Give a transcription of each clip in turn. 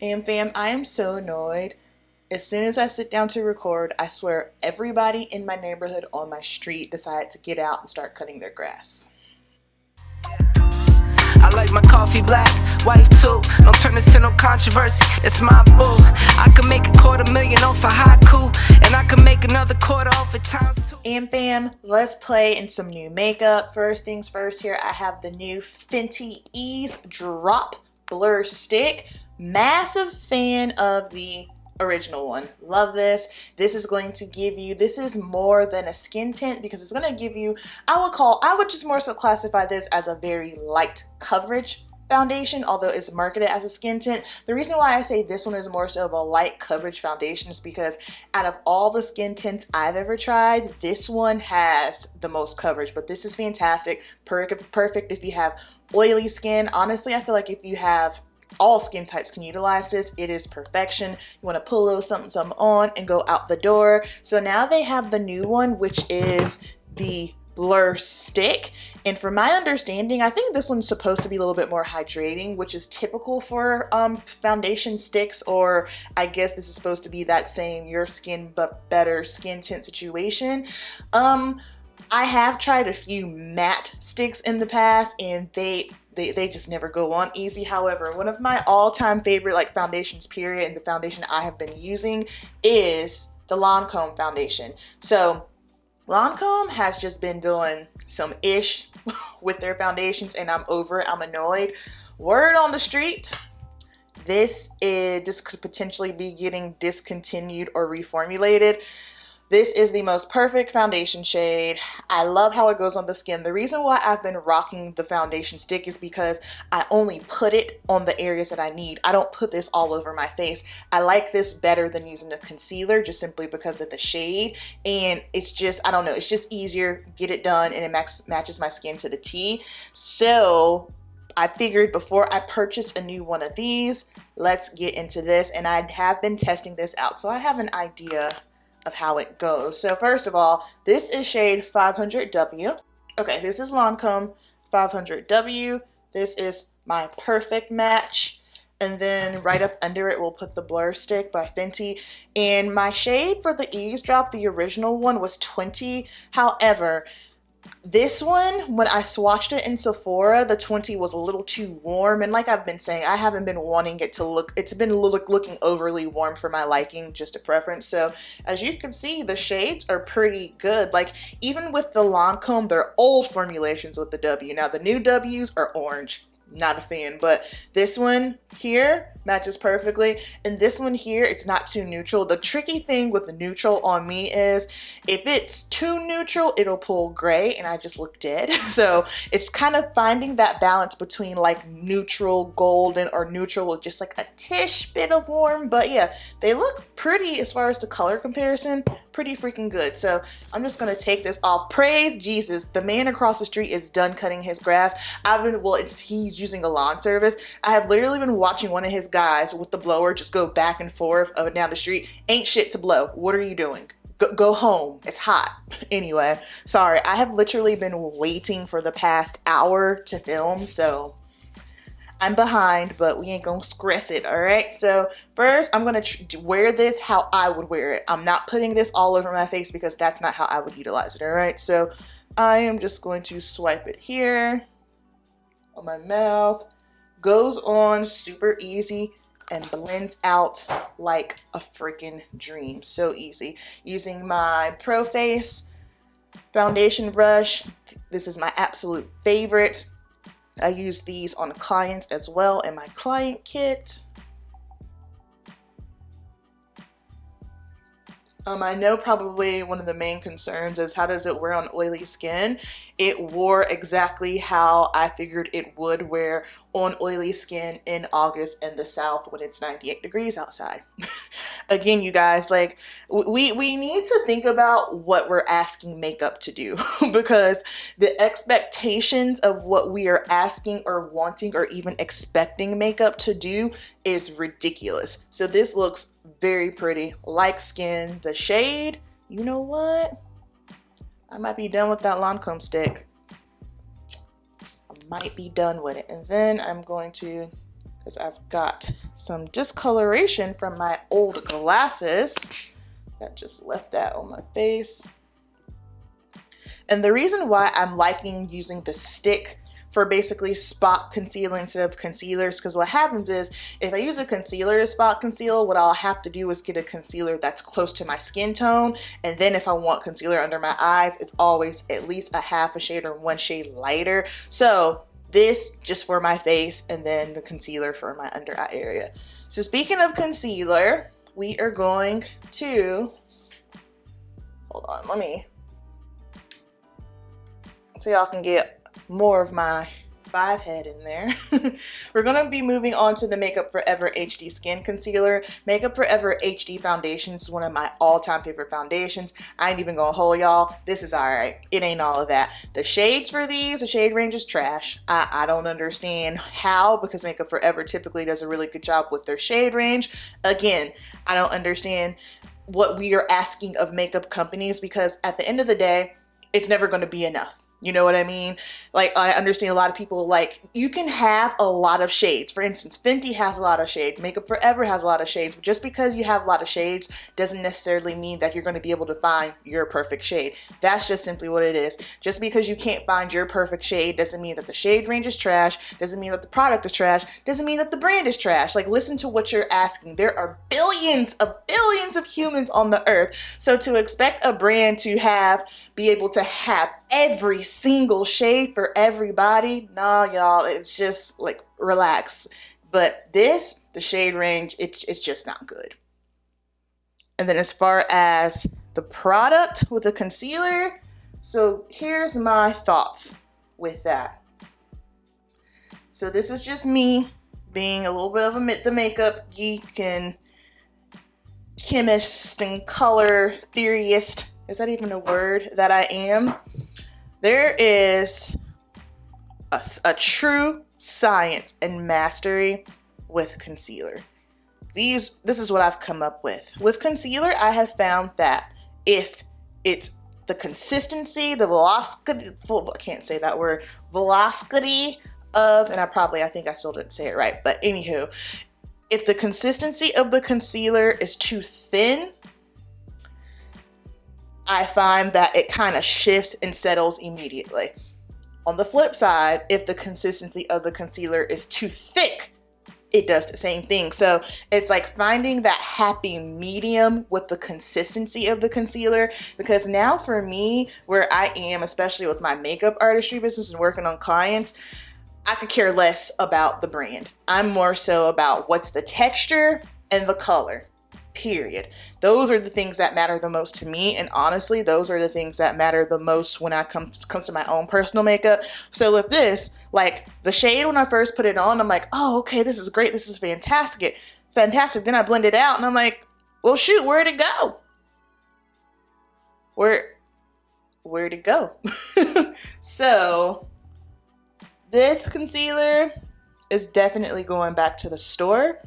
And fam, I am so annoyed. As soon as I sit down to record, I swear everybody in my neighborhood on my street decided to get out and start cutting their grass. I like my coffee black, white too. Don't turn this into no controversy, it's my boo. I can make $250,000 off a haiku, and I can make another quarter off at times too. And fam, let's play in some new makeup. First things first, here I have the new Fenty Eaze Drop Blur Stick. Massive fan of the original one. Love this. This is going to give you, this is more than a skin tint because it's going to give you, I would just more so classify this as a very light coverage foundation, although it's marketed as a skin tint. The reason why I say this one is more so of a light coverage foundation is because out of all the skin tints I've ever tried, this one has the most coverage, but this is fantastic. Perfect if you have oily skin. Honestly, I feel like if you have all skin types can utilize this. It is perfection. You want to pull a little something on and go out the door. So now they have the new one, which is the Blur Stick. And from my understanding, I think this one's supposed to be a little bit more hydrating, which is typical for foundation sticks, or I guess this is supposed to be that same your skin but better skin tint situation. I have tried a few matte sticks in the past and they just never go on easy. However, one of my all-time favorite like foundations period, and the foundation I have been using is the Lancome foundation. So Lancome has just been doing some ish with their foundations and I'm over it. I'm annoyed. Word on the street, this could potentially be getting discontinued or reformulated. This is the most perfect foundation shade. I love how it goes on the skin. The reason why I've been rocking the foundation stick is because I only put it on the areas that I need. I don't put this all over my face. I like this better than using a concealer just simply because of the shade. And it's just, I don't know, it's just easier, get it done, and it matches my skin to the T. So I figured before I purchased a new one of these, let's get into this. And I have been testing this out, so I have an idea of how it goes. So first of all, this is shade 500W. Okay, this is Lancome 500W. This is my perfect match. And then right up under it, we'll put the Blur Stick by Fenty. And my shade for the Eaze Drop, the original one, was 20. However, this one, when I swatched it in Sephora, the 20 was a little too warm. And like I've been saying, I haven't been wanting it to look, it's been looking overly warm for my liking, just a preference. So as you can see, the shades are pretty good. Like even with the Lancome, they're old formulations with the W. Now the new Ws are orange. Not a fan, but this one here matches perfectly, and this one here, it's not too neutral. The tricky thing with the neutral on me is if it's too neutral, it'll pull gray and I just look dead. So it's kind of finding that balance between like neutral golden or neutral with just like a tish bit of warm. But yeah, they look pretty as far as the color comparison, pretty freaking good. So I'm just gonna take this off. Praise Jesus, the man across the street is done cutting his grass. He's using a lawn service. I have literally been watching one of his guys with the blower just go back and forth up and down the street. Ain't shit to blow. What are you doing? Go home. It's hot. Anyway, sorry. I have literally been waiting for the past hour to film, so I'm behind, but we ain't gonna stress it, all right? So first, I'm gonna wear this how I would wear it. I'm not putting this all over my face because that's not how I would utilize it, all right? So I am just going to swipe it here on my mouth. Goes on super easy and blends out like a freaking dream. So easy. Using my Pro Face foundation brush. This is my absolute favorite. I use these on clients as well in my client kit. I know probably one of the main concerns is how does it wear on oily skin? It wore exactly how I figured it would wear on oily skin in August in the South when it's 98 degrees outside. Again, you guys, like we need to think about what we're asking makeup to do because the expectations of what we are asking or wanting or even expecting makeup to do is ridiculous. So this looks very pretty, like skin. The shade, you know what? I might be done with that Lancome stick. I might be done with it. And then I'm going to because I've got some discoloration from my old glasses that just left that on my face. And the reason why I'm liking using the stick for basically spot concealing instead of concealers, because what happens is if I use a concealer to spot conceal, what I'll have to do is get a concealer that's close to my skin tone, and then if I want concealer under my eyes, it's always at least a half a shade or 1 shade lighter. So this just for my face, and then the concealer for my under eye area. So speaking of concealer, we are going to, hold on, let me, so y'all can get more of my 5 head in there. We're gonna be moving on to the Makeup Forever HD Skin Concealer. Makeup Forever HD Foundation is one of my all-time favorite foundations. I ain't even gonna hold y'all. This is alright. It ain't all of that. The shades for these, the shade range is trash. I don't understand how, because Makeup Forever typically does a really good job with their shade range. Again, I don't understand what we are asking of makeup companies, because at the end of the day, it's never gonna be enough. You know what I mean? Like, I understand a lot of people, like, you can have a lot of shades. For instance, Fenty has a lot of shades. Makeup Forever has a lot of shades. But just because you have a lot of shades doesn't necessarily mean that you're going to be able to find your perfect shade. That's just simply what it is. Just because you can't find your perfect shade doesn't mean that the shade range is trash, doesn't mean that the product is trash, doesn't mean that the brand is trash. Like, listen to what you're asking. There are billions of humans on the earth. So to expect a brand to be able to have every single shade for everybody, nah, y'all, it's just like, relax. But this, the shade range, it's just not good. And then as far as the product with the concealer, so here's my thoughts with that. So this is just me being a little bit of the makeup geek and chemist and color theorist. Is that even a word that I am? There is a true science and mastery with concealer. This is what I've come up with. With concealer, I have found that if it's the consistency, the velocity, I can't say that word, velocity of, and I think I still didn't say it right, but anywho, if the consistency of the concealer is too thin, I find that it kind of shifts and settles immediately. On the flip side, if the consistency of the concealer is too thick, it does the same thing. So it's like finding that happy medium with the consistency of the concealer, because now for me, where I am, especially with my makeup artistry business and working on clients, I could care less about the brand. I'm more so about what's the texture and the color. Period. Those are the things that matter the most to me, and honestly, those are the things that matter the most when I comes to my own personal makeup. So with this, like the shade, when I first put it on, I'm like, oh, okay, this is great, this is fantastic. Then I blend it out, and I'm like, well, shoot, where'd it go? Where'd it go? So this concealer is definitely going back to the store.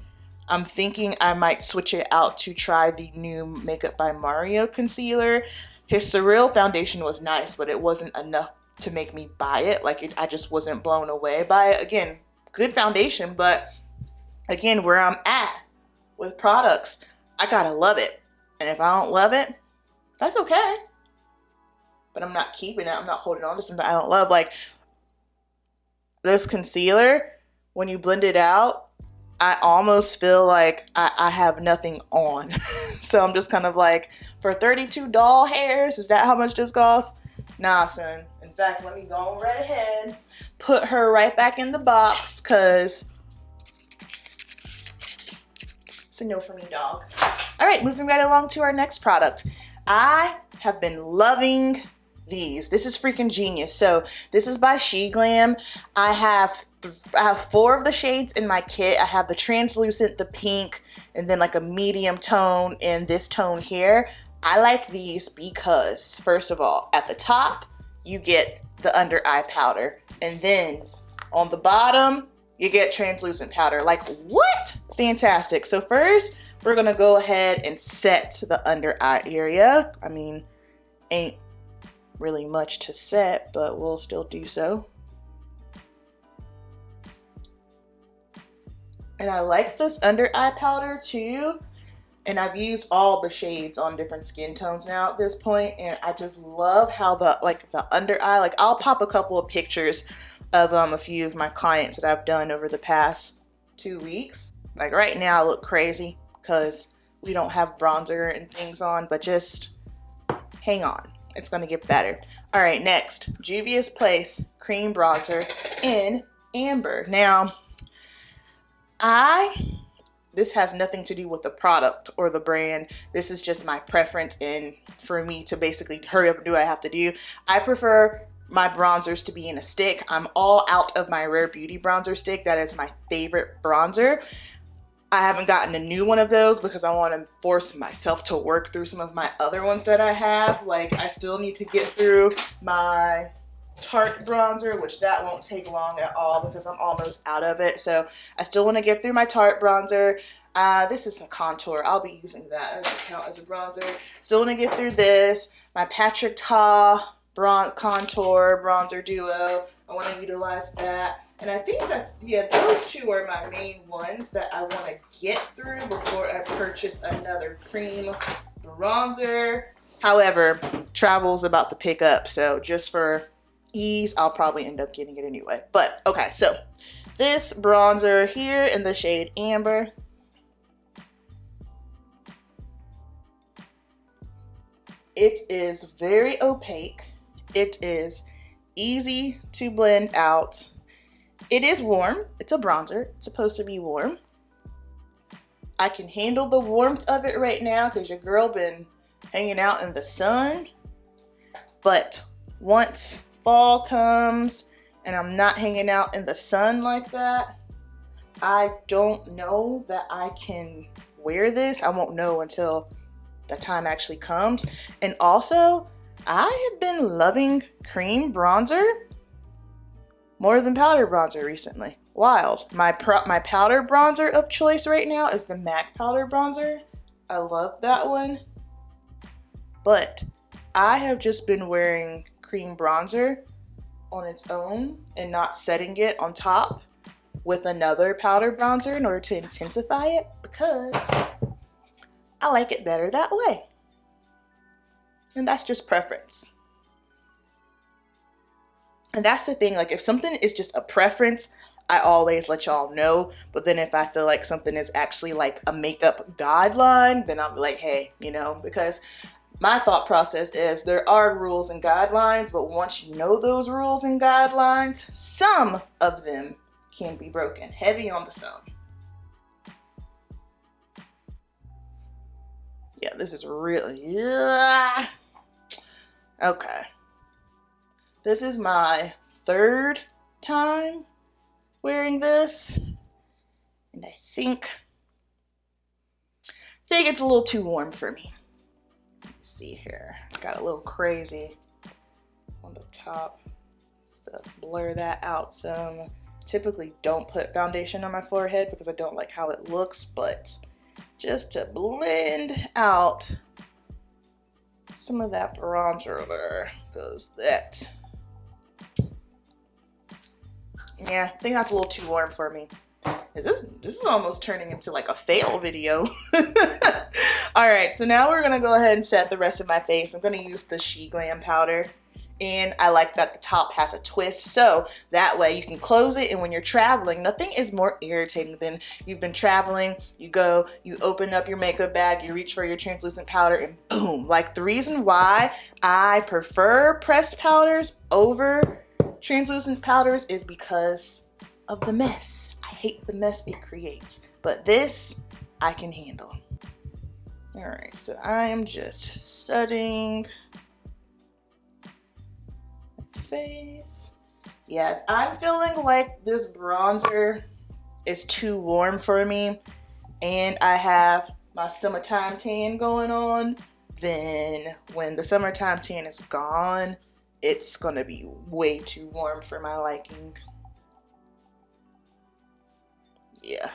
I'm thinking I might switch it out to try the new Makeup by Mario concealer. His Surreal foundation was nice, but it wasn't enough to make me buy it. I just wasn't blown away by it. Again, good foundation, but again, where I'm at with products, I gotta love it. And if I don't love it, that's okay. But I'm not keeping it. I'm not holding on to something I don't love. Like this concealer, when you blend it out, I almost feel like I have nothing on. So I'm just kind of like, for 32 doll hairs, is that how much this costs? Nah, son. In fact, let me go right ahead, put her right back in the box, because it's a no for me, dog. All right, moving right along to our next product. I have been loving these. This is freaking genius. So this is by Glam. I have 4 of the shades in my kit. I have the translucent, the pink, and then like a medium tone and this tone here. I like these because, first of all, at the top, you get the under eye powder. And then on the bottom, you get translucent powder. Like, what? Fantastic. So first, we're gonna go ahead and set the under eye area. I mean, ain't really much to set, but we'll still do so. And I like this under eye powder too. And I've used all the shades on different skin tones now at this point, and I just love how the under eye, like I'll pop a couple of pictures of a few of my clients that I've done over the past 2 weeks. Like right now I look crazy because we don't have bronzer and things on, but just hang on, it's gonna get better. All right, next, Juvia's Place cream bronzer in Amber. Now, this has nothing to do with the product or the brand. This is just my preference, and for me to basically hurry up and do what I have to do. I prefer my bronzers to be in a stick. I'm all out of my Rare Beauty bronzer stick. That is my favorite bronzer. I haven't gotten a new one of those because I want to force myself to work through some of my other ones that I have. Like I still need to get through my Tarte bronzer, which that won't take long at all because I'm almost out of it. So I still want to get through my Tarte bronzer. This is a contour. I'll be using that. It doesn't count as a bronzer. Still want to get through this. My Patrick Ta contour bronzer duo. I want to utilize that. And I think that's, yeah, those two are my main ones that I want to get through before I purchase another cream bronzer. However, travel's about to pick up, so just for ease, I'll probably end up getting it anyway. But okay, so this bronzer here in the shade Amber. It is very opaque. It is easy to blend out. It is warm. It's a bronzer. It's supposed to be warm. I can handle the warmth of it right now because your girl been hanging out in the sun. But once fall comes and I'm not hanging out in the sun like that, I don't know that I can wear this. I won't know until the time actually comes. And also, I have been loving cream bronzer more than powder bronzer recently. Wild. My powder bronzer of choice right now is the MAC powder bronzer. I love that one. But I have just been wearing cream bronzer on its own and not setting it on top with another powder bronzer in order to intensify it because I like it better that way. And that's just preference. And that's the thing, like if something is just a preference, I always let y'all know. But then if I feel like something is actually like a makeup guideline, then I'll be like, hey, you know, because my thought process is there are rules and guidelines, but once you know those rules and guidelines, some of them can be broken. Heavy on the some. Yeah, this is really, yeah. Okay. This is my third time wearing this, and I think it's a little too warm for me. Let's see here. Got a little crazy on the top. Just to blur that out some. Typically don't put foundation on my forehead because I don't like how it looks, but just to blend out some of that bronzer there, because that, yeah, I think that's a little too warm for me. This is almost turning into like a fail video. All right, so now we're gonna go ahead and set the rest of my face. I'm gonna use the She Glam powder, and I like that the top has a twist, so that way you can close it, and when you're traveling, nothing is more irritating than you've been traveling, you go, you open up your makeup bag, you reach for your translucent powder, and boom. Like the reason why I prefer pressed powders over translucent powders is because of the mess. I hate the mess it creates, but this I can handle. All right, so I am just setting my face. Yeah, I'm feeling like this bronzer is too warm for me and I have my summertime tan going on, then when the summertime tan is gone, it's gonna be way too warm for my liking. Yeah.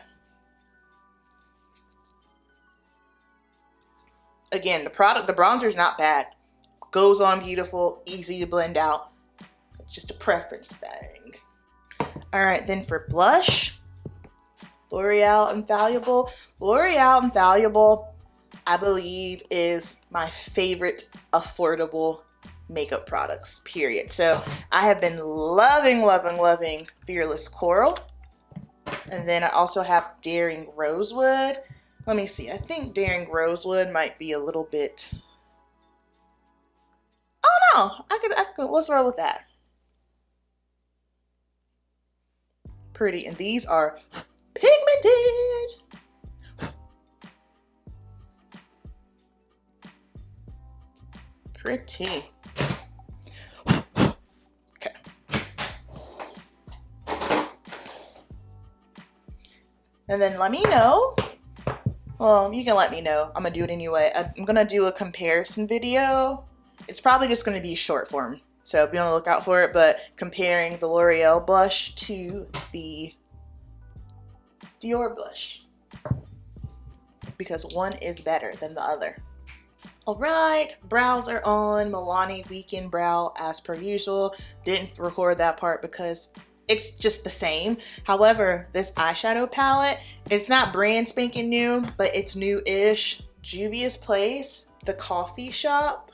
Again, the bronzer's not bad. Goes on beautiful, easy to blend out. It's just a preference thing. All right, then for blush, L'Oreal Infallible. L'Oreal Infallible, I believe, is my favorite affordable makeup products, period. So I have been loving Fearless Coral. And then I also have Daring Rosewood. Let me see. I think Daring Rosewood might be a little bit... Oh no, I could, let's roll with that. Pretty, and these are pigmented. Pretty. Okay. And then let me know. Well, you can let me know. I'm gonna do it anyway. I'm gonna do a comparison video. It's probably just gonna be short form, so be on the lookout for it, but comparing the L'Oreal blush to the Dior blush, because one is better than the other. All right, brows are on. Milani Weekend Brow as per usual. Didn't record that part because it's just the same. However, this eyeshadow palette, it's not brand spanking new, but it's new-ish. Juvia's Place, the coffee shop.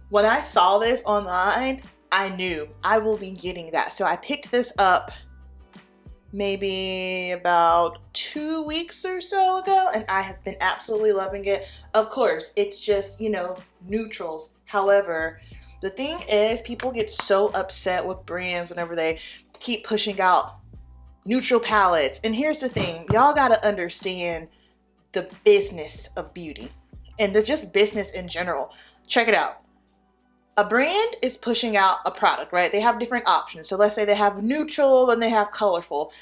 When I saw this online, I knew I will be getting that. So I picked this up maybe about 2 weeks or so ago, and I have been absolutely loving it. Of course, it's just, you know, neutrals. However, the thing is, people get so upset with brands whenever they keep pushing out neutral palettes. And here's the thing, y'all gotta understand the business of beauty and just business in general. Check it out. A brand is pushing out a product, right? They have different options. So let's say they have neutral and they have colorful.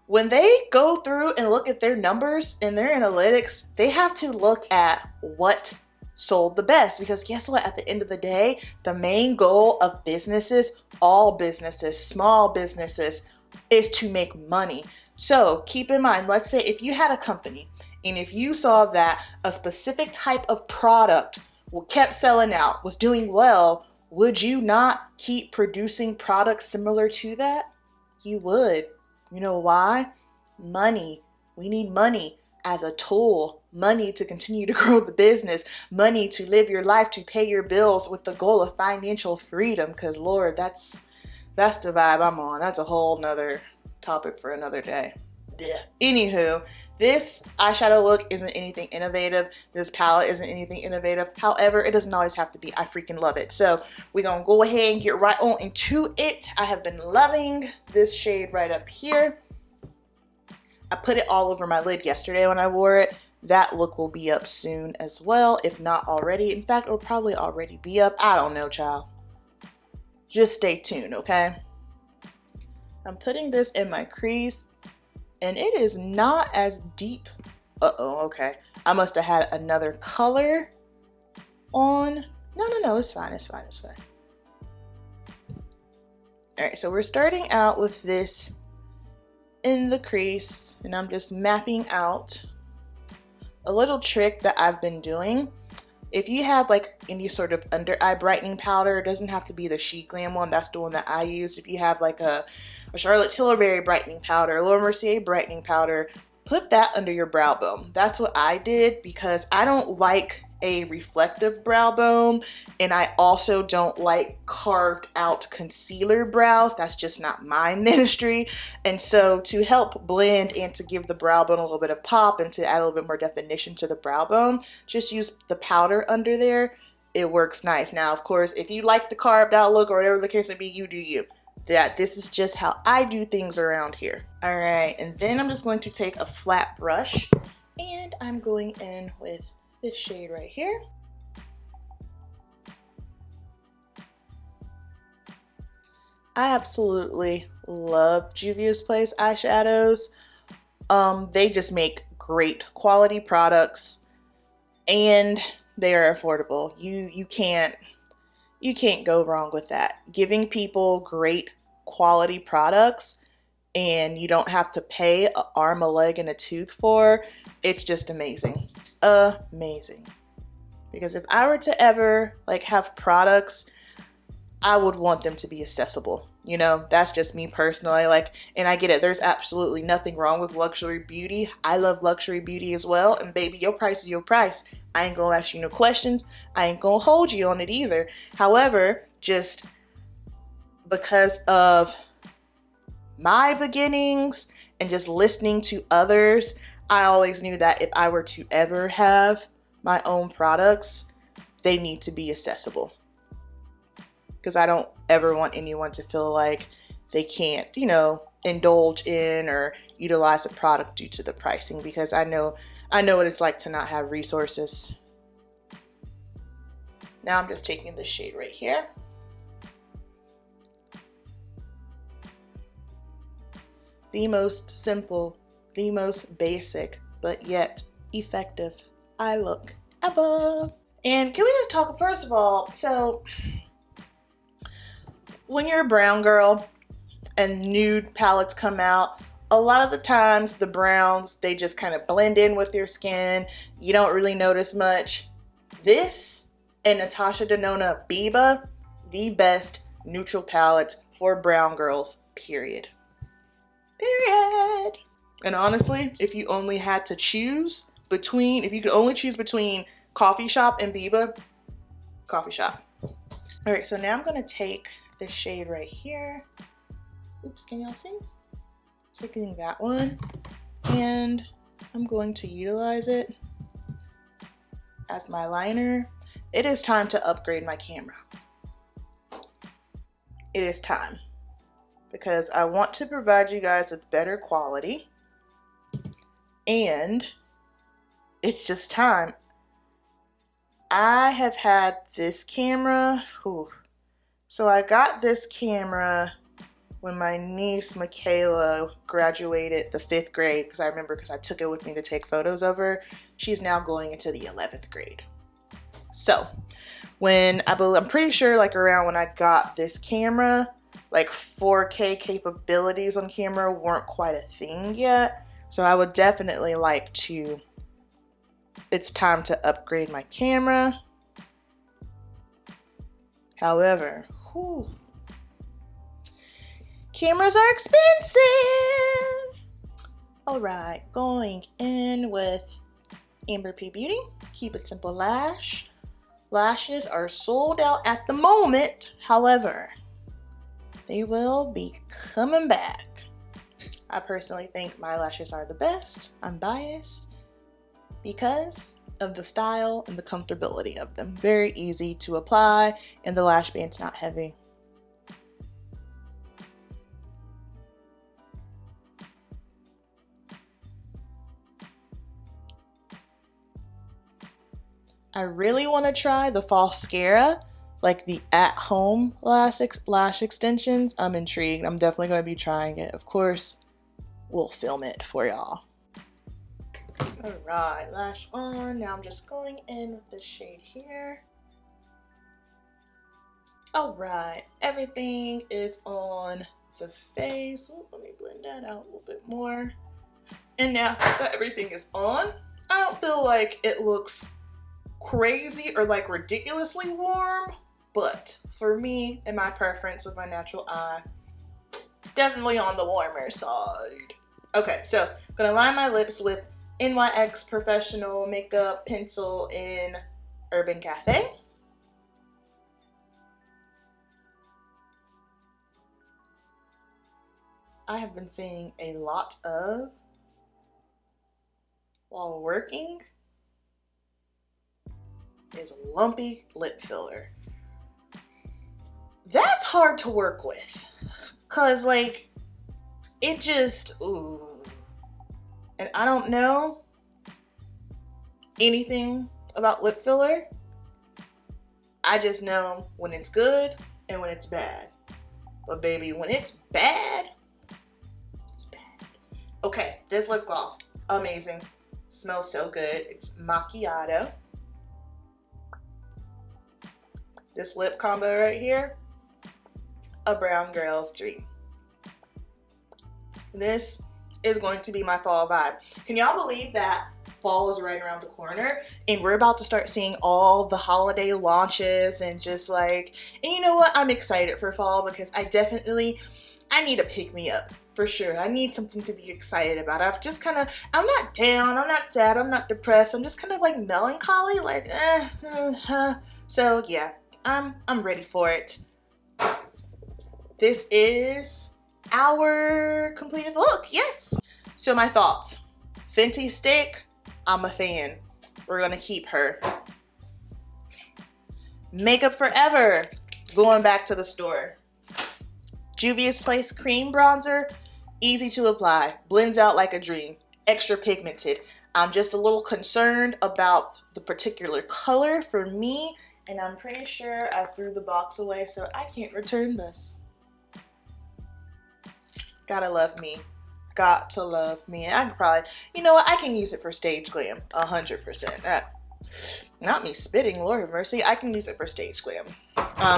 When they go through and look at their numbers and their analytics, they have to look at what sold the best, because guess what? At the end of the day, the main goal of businesses, all businesses, small businesses, is to make money. So keep in mind, let's say if you had a company and if you saw that a specific type of product kept selling out, was doing well, would you not keep producing products similar to that? You would. You know why? Money. We need money as a tool. Money to continue to grow the business. Money to live your life, to pay your bills with the goal of financial freedom. Because Lord, that's the vibe I'm on. That's a whole nother topic for another day. Yeah. Anywho, this eyeshadow look isn't anything innovative. This palette isn't anything innovative. However, it doesn't always have to be. I freaking love it. So we're gonna go ahead and get right on into it. I have been loving this shade right up here. I put it all over my lid yesterday when I wore it. That look will be up soon as well, if not already. In fact, it'll probably already be up. I don't know, child. Just stay tuned, okay? I'm putting this in my crease, and it is not as deep. Uh-oh, okay. I must have had another color on. No, it's fine, it's fine, it's fine. All right, so we're starting out with this in the crease, and I'm just mapping out. A little trick that I've been doing, if you have like any sort of under eye brightening powder, it doesn't have to be the She Glam one, that's the one that I use. If you have like a Charlotte Tilbury brightening powder, Laura Mercier brightening powder, put that under your brow bone. That's what I did because I don't like a reflective brow bone, and I also don't like carved out concealer brows. That's just not my ministry. And so to help blend and to give the brow bone a little bit of pop and to add a little bit more definition to the brow bone, just use the powder under there. It works nice. Now, of course, if you like the carved out look or whatever the case may be, you do you. This is just how I do things around here. All right, and then I'm just going to take a flat brush and I'm going in with this shade right here. I absolutely love Juvia's Place eyeshadows. They just make great quality products and they are affordable. You can't go wrong with that. Giving people great quality products and you don't have to pay an arm, a leg, and a tooth for, it's just amazing. Amazing. Because if I were to ever like have products, I would want them to be accessible. You know, that's just me personally. Like, and I get it. There's absolutely nothing wrong with luxury beauty. I love luxury beauty as well. And baby, your price is your price. I ain't gonna ask you no questions. I ain't gonna hold you on it either. However, just because of my beginnings and just listening to others, I always knew that if I were to ever have my own products, they need to be accessible. Because I don't ever want anyone to feel like they can't, you know, indulge in or utilize a product due to the pricing, because I know what it's like to not have resources. Now I'm just taking this shade right here. The most simple, the most basic, but yet effective eye look ever. And can we just talk, first of all, so when you're a brown girl and nude palettes come out, a lot of the times the browns, they just kind of blend in with your skin. You don't really notice much. This and Natasha Denona Biba, the best neutral palette for brown girls, period. Period. And honestly, if you only had to choose between, if you could only choose between Coffee Shop and Biba, Coffee Shop. All right, so now I'm gonna take this shade right here. Oops, can y'all see? Taking that one, and I'm going to utilize it as my liner. It is time to upgrade my camera. It is time, because I want to provide you guys with better quality, and it's just time. I have had this camera, so I got this camera when my niece Michaela graduated the 5th grade, because I took it with me to take photos of her. She's now going into the 11th grade. So when I'm pretty sure like around when I got this camera, like 4K capabilities on camera weren't quite a thing yet. So I would definitely like to, it's time to upgrade my camera. However, cameras are expensive. All right, going in with Amberp Beauty, Keep It Simple Lash. Lashes are sold out at the moment. However, they will be coming back. I personally think my lashes are the best. I'm biased because of the style and the comfortability of them. Very easy to apply, and the lash band's not heavy. I really want to try the Falscara, like the at-home lash extensions. I'm intrigued. I'm definitely going to be trying it. Of course, we'll film it for y'all. All right, lash on. Now I'm just going in with this shade here. All right, everything is on the face. Ooh, let me blend that out a little bit more. And now that everything is on, I don't feel like it looks crazy or like ridiculously warm, but for me and my preference with my natural eye, it's definitely on the warmer side. Okay, so I'm gonna line my lips with NYX Professional Makeup Pencil in Urban Cafe. I have been seeing a lot of, while working, is lumpy lip filler. That's hard to work with, cause like it just, ooh. And I don't know anything about lip filler. I just know when it's good and when it's bad. But baby, when it's bad, it's bad. Okay, this lip gloss, amazing. Smells so good. It's macchiato. This lip combo right here, a brown girl's dream. This is going to be my fall vibe. Can y'all believe that fall is right around the corner, and we're about to start seeing all the holiday launches and just like, and you know what? I'm excited for fall because I need a pick-me-up for sure. I need something to be excited about. I'm not down, I'm not sad, I'm not depressed. I'm just kind of like melancholy, like So yeah, I'm ready for it. This is our completed look, yes. So my thoughts. Fenty stick, I'm a fan. We're gonna keep her. Makeup Forever, going back to the store. Juvia's Place cream bronzer, easy to apply, blends out like a dream, extra pigmented. I'm just a little concerned about the particular color for me, and I'm pretty sure I threw the box away, so I can't return this. Gotta love me. Got to love me. And I can probably, you know what, I can use it for stage glam, 100%. Not me spitting, Lord have mercy. I can use it for stage glam.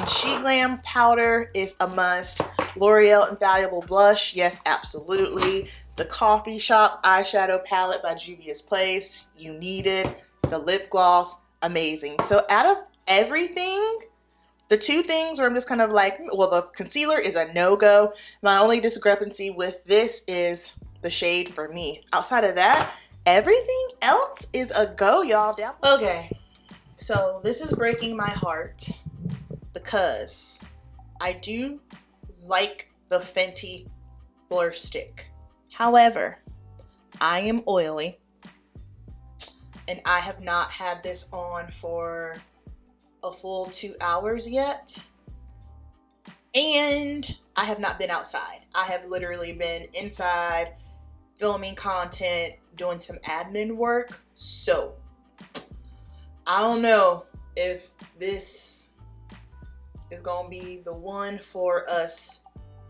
She Glam powder is a must. L'Oreal Infallible Blush, yes, absolutely. The Coffee Shop Eyeshadow Palette by Juvia's Place, you need it. The lip gloss, amazing. So out of everything, the two things where I'm just kind of like, well, the concealer is a no-go. My only discrepancy with this is the shade for me. Outside of that, everything else is a go, y'all. Okay, so this is breaking my heart because I do like the Fenty Blur Stick. However, I am oily and I have not had this on for a full 2 hours yet, and I have not been outside. I have literally been inside filming content, doing some admin work, so I don't know if this is gonna be the one for us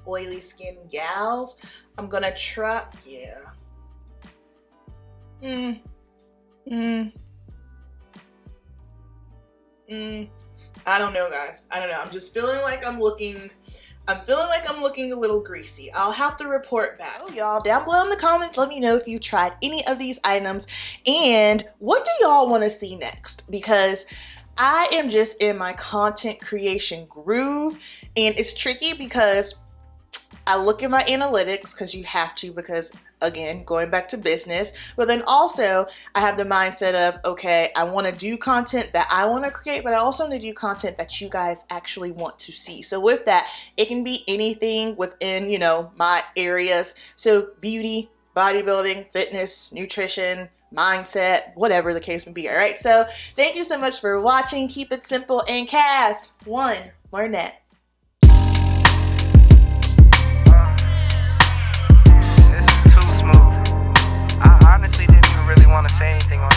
oily skin gals. I'm gonna try, yeah. I don't know, guys. I don't know. I'm just feeling like I'm looking a little greasy. I'll have to report back. Oh, y'all, down below in the comments, let me know if you tried any of these items and what do y'all want to see next, because I am just in my content creation groove, and it's tricky because I look at my analytics, because you have to, because again, going back to business, but then also I have the mindset of, okay, I want to do content that I want to create, but I also want to do content that you guys actually want to see. So with that, it can be anything within, you know, my areas. So beauty, bodybuilding, fitness, nutrition, mindset, whatever the case may be. All right. So thank you so much for watching. Keep it simple and cast one more net. I honestly didn't even really want to say anything on